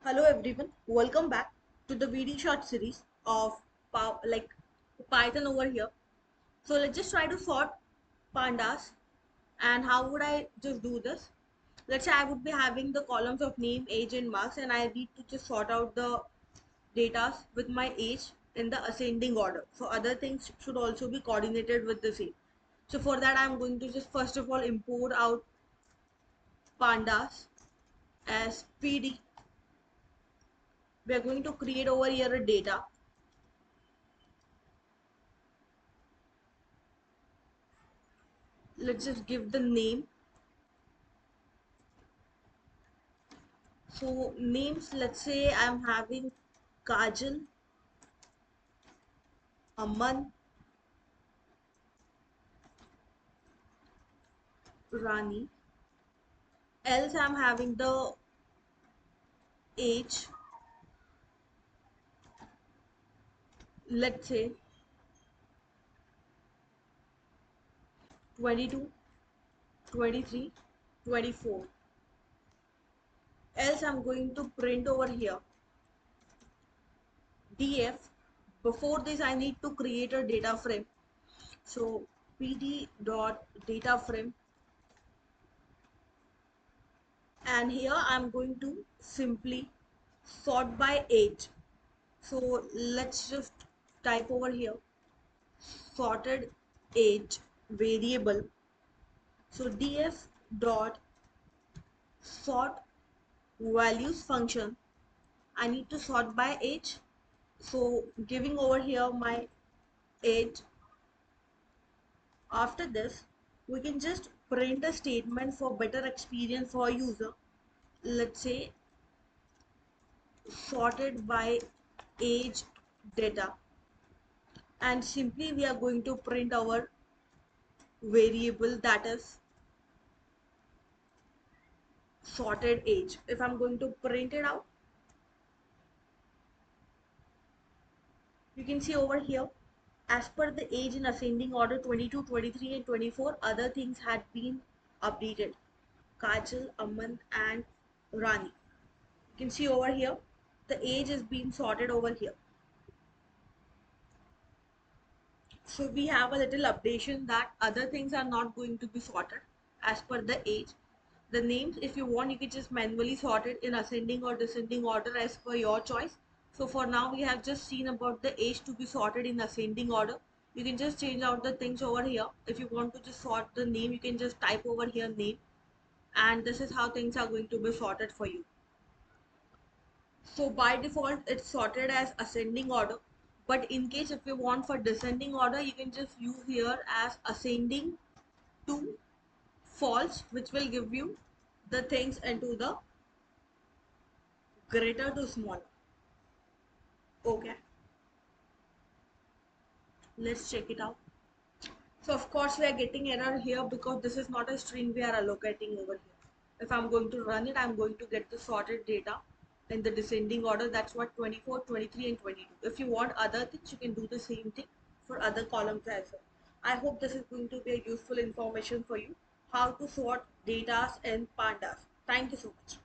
Hello everyone, welcome back to the video short series of Python over here. So let's just try to sort pandas. And how would I just do this? Let's say I would be having the columns of name, age and marks, and I need to just sort out the data with my age in the ascending order. So other things should also be coordinated with the same. So for that I'm going to just first of all import out pandas as pd. We are going to create over here a data. Let's just give the name. So names, let's say I'm having Kajal, Aman, Rani. Else I'm having the age, let's say 22, 23, 24. Else I'm going to print over here df. Before this I need to create a data frame. So pd dot data frame, and here I'm going to simply sort by age. So let's just type over here sorted age variable. So df dot sort values function, I need to sort by age. So giving over here my age. After this we can just print a statement for better experience for user. Let's say sorted by age data, and simply we are going to print our variable, that is sorted age. If I'm going to print it out, you can see over here as per the age in ascending order 22, 23 and 24, other things had been updated. Kajal, Aman and Rani. You can see over here the age is being sorted over here. So we have a little updation that other things are not going to be sorted as per the age. The names, if you want, you can just manually sort it in ascending or descending order as per your choice. So for now we have just seen about the age to be sorted in ascending order. You can just change out the things over here. If you want to just sort the name, you can just type over here name, and this is how things are going to be sorted for you. So by default it's sorted as ascending order, but in case if you want for descending order, you can just use here as ascending to false, which will give you the things into the greater to smaller. Okay, let's check it out. So of course we are getting error here because this is not a string we are allocating over here. If I'm going to run it, I'm going to get the sorted data in the descending order. That's what 24, 23 and 22. If you want other things, you can do the same thing for other columns as well. I hope this is going to be a useful information for you, how to sort data in pandas. Thank you so much.